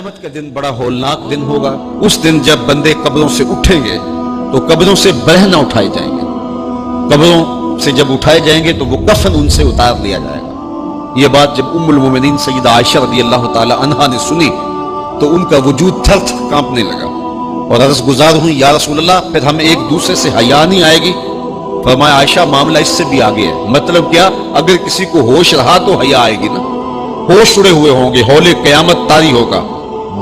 قیامت کا دن بڑا ہولناک دن ہوگا۔ اس دن جب بندے قبروں سے اٹھیں گے تو قبروں سے برہنہ اٹھائے جائیں گے، قبروں سے جب اٹھائے جائیں گے تو وہ کفن ان سے اتار لیا جائے گا۔ یہ بات جب ام المومنین سیدہ عائشہ رضی اللہ تعالی عنہا نے سنی تو ان کا وجود تھر تھر کانپنے لگا اور عرض گزار ہوئی یا رسول اللہ پھر ہمیں ایک دوسرے سے حیا نہیں آئے گی؟ فرمایا عائشہ معاملہ اس سے بھی آگے ہے۔ مطلب کیا؟ اگر کسی کو ہوش رہا تو حیا آئے گی نا، ہوش اڑے ہوئے ہوں گے، ہول قیامت طاری ہوگا،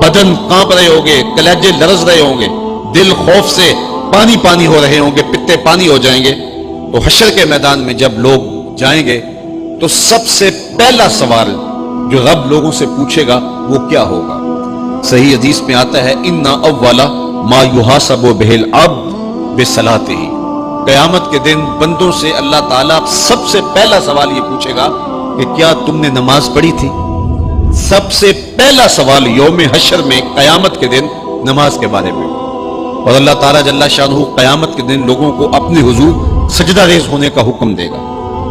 بدن کانپ رہے ہوں گے، کلیجے لرز رہے ہوں گے، دل خوف سے پانی پانی ہو رہے ہوں گے، پتے پانی ہو جائیں گے، تو حشر کے میدان میں جب لوگ جائیں گے تو سب سے پہلا سوال جو رب لوگوں سے پوچھے گا وہ کیا ہوگا؟ صحیح حدیث میں آتا ہے ان اول ما یحاسب بہ العبد بصلاتہ، قیامت کے دن بندوں سے اللہ تعالیٰ سب سے پہلا سوال یہ پوچھے گا کہ کیا تم نے نماز پڑھی تھی؟ سب سے پہلا سوال یوم حشر میں قیامت کے دن نماز کے بارے میں، اور اللہ تعالیٰ جل شانہ قیامت کے دن لوگوں کو اپنے حضور سجدہ ریز ہونے کا حکم دے گا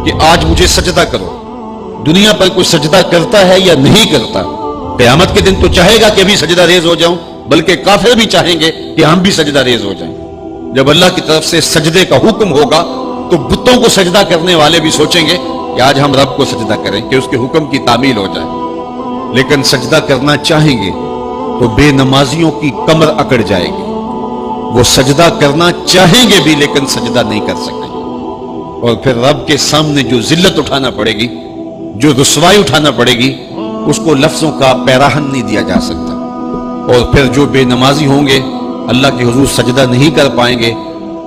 کہ آج مجھے سجدہ کرو۔ دنیا پر کوئی سجدہ کرتا ہے یا نہیں کرتا؟ قیامت کے دن تو چاہے گا کہ بھی سجدہ ریز ہو جاؤں، بلکہ کافر بھی چاہیں گے کہ ہم بھی سجدہ ریز ہو جائیں۔ جب اللہ کی طرف سے سجدے کا حکم ہوگا تو بتوں کو سجدہ کرنے والے بھی سوچیں گے کہ آج ہم رب کو سجدہ کریں کہ اس کے حکم کی تعمیل ہو جائے، لیکن سجدہ کرنا چاہیں گے تو بے نمازیوں کی کمر اکڑ جائے گی، وہ سجدہ کرنا چاہیں گے بھی لیکن سجدہ نہیں کر سکیں گے، اور پھر رب کے سامنے جو ذلت اٹھانا پڑے گی، جو رسوائی اٹھانا پڑے گی، اس کو لفظوں کا پیراہن نہیں دیا جا سکتا۔ اور پھر جو بے نمازی ہوں گے اللہ کے حضور سجدہ نہیں کر پائیں گے،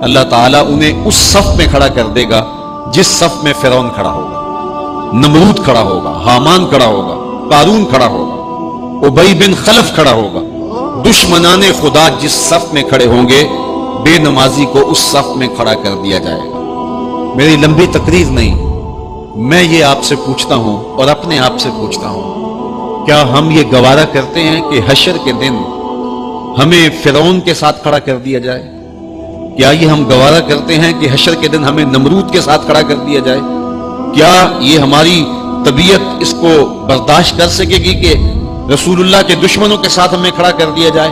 اللہ تعالیٰ انہیں اس صف میں کھڑا کر دے گا جس صف میں فرعون کھڑا ہوگا، نمرود کھڑا ہوگا، حامان کھڑا ہوگا، قارون کھڑا ہوگا، ابی بن خلف کھڑا ہوگا۔ دشمنان خدا جس صف میں کھڑے ہوں گے بے نمازی کو اس صف میں کھڑا کر دیا جائے گا۔ میری لمبی تقریر نہیں، میں یہ آپ سے پوچھتا ہوں اور اپنے آپ سے پوچھتا ہوں، کیا ہم یہ گوارا کرتے ہیں کہ حشر کے دن ہمیں فرعون کے ساتھ کھڑا کر دیا جائے؟ کیا یہ ہم گوارا کرتے ہیں کہ حشر کے دن ہمیں نمرود کے ساتھ کھڑا کر دیا جائے؟ کیا یہ ہماری طبیعت اس کو برداشت کر سکے گی کہ رسول اللہ کے دشمنوں کے ساتھ ہمیں کھڑا کر دیا جائے؟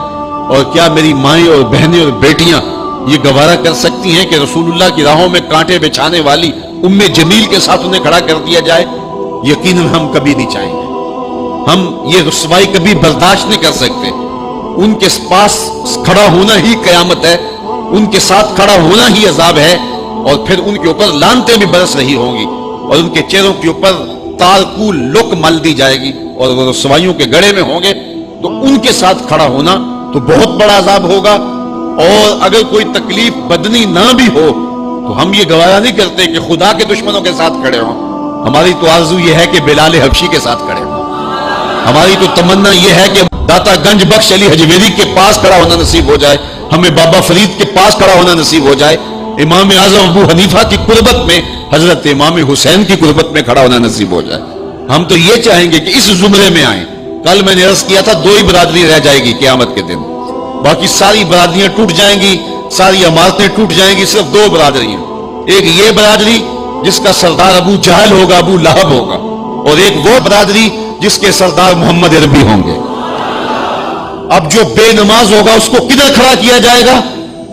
اور کیا میری مائیں اور بہنیں اور بیٹیاں یہ گوارا کر سکتی ہیں کہ رسول اللہ کی راہوں میں کانٹے بچھانے والی ام جمیل کے ساتھ انہیں کھڑا کر دیا جائے؟ یقیناً ہم کبھی نہیں چاہیں گے، ہم یہ رسوائی کبھی برداشت نہیں کر سکتے۔ ان کے پاس کھڑا ہونا ہی قیامت ہے، ان کے ساتھ کھڑا ہونا ہی عذاب ہے، اور پھر ان کے اوپر لعنتیں بھی برس رہی ہوں گی اور ان کے چہروں کے اوپر تارکول لک مل دی جائے گی اور وہ رسوائیوں کے گڑے میں ہوں گے، تو ان کے ساتھ کھڑا ہونا تو بہت بڑا عذاب ہوگا۔ اور اگر کوئی تکلیف بدنی نہ بھی ہو تو ہم یہ گوارا نہیں کرتے کہ خدا کے دشمنوں کے ساتھ کھڑے ہوں۔ ہماری تو آرزو یہ ہے کہ بلال حبشی کے ساتھ کھڑے ہوں، ہماری تو تمنا یہ ہے کہ داتا گنج بخش علی حجویری کے پاس کھڑا ہونا نصیب ہو جائے، ہمیں بابا فرید کے پاس کھڑا ہونا نصیب ہو جائے، امام اعظم ابو حنیفہ کی قربت میں حضرت امام حسین کی قربت میں کھڑا ہونا نصیب ہو جائے۔ ہم تو یہ چاہیں گے کہ اس زمرے میں آئیں۔ کل میں نے عرض کیا تھا 2 ہی برادری رہ جائے گی قیامت کے دن، باقی ساری برادریاں ٹوٹ جائیں گی، ساری عمارتیں ٹوٹ جائیں گی، صرف 2 برادریاں، ایک یہ برادری جس کا سردار ابو جہل ہوگا، ابو لہب ہوگا، اور ایک وہ برادری جس کے سردار محمد عربی ہوں گے۔ اب جو بے نماز ہوگا اس کو کدھر کھڑا کیا جائے گا؟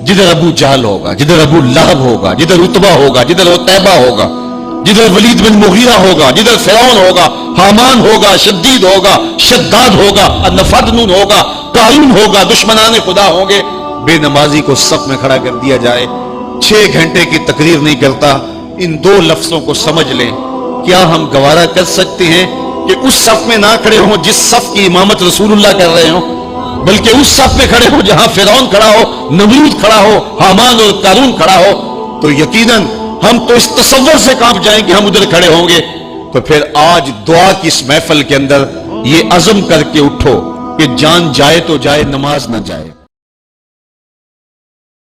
جدھر ابو جہل ہوگا، جدھر ابو لہب ہوگا، جدھر عتبہ ہوگا، جدھر عتیبہ ہوگا، جدھر ولید بن مغیرہ ہوگا، جدھر فرعون ہوگا، حامان ہوگا، شدید ہوگا، شداد ہوگا، نفدنون ہوگا، قارون ہوگا، دشمنان خدا ہوں گے، بے نمازی کو صف میں کھڑا کر دیا جائے۔ 6 گھنٹے کی تقریر نہیں کرتا، ان 2 لفظوں کو سمجھ لیں۔ کیا ہم گوارا کر سکتے ہیں کہ اس صف میں نہ کھڑے ہوں جس صف کی امامت رسول اللہ کر رہے ہوں، بلکہ اس صف میں کھڑے ہوں جہاں فرعون کھڑا ہو، نمرود کھڑا ہو، حامان اور قارون کھڑا ہو؟ تو یقیناً ہم تو اس تصور سے کانپ جائیں کہ ہم ادھر کھڑے ہوں گے۔ تو پھر آج دعا کی اس محفل کے اندر یہ عزم کر کے اٹھو کہ جان جائے تو جائے، نماز نہ جائے۔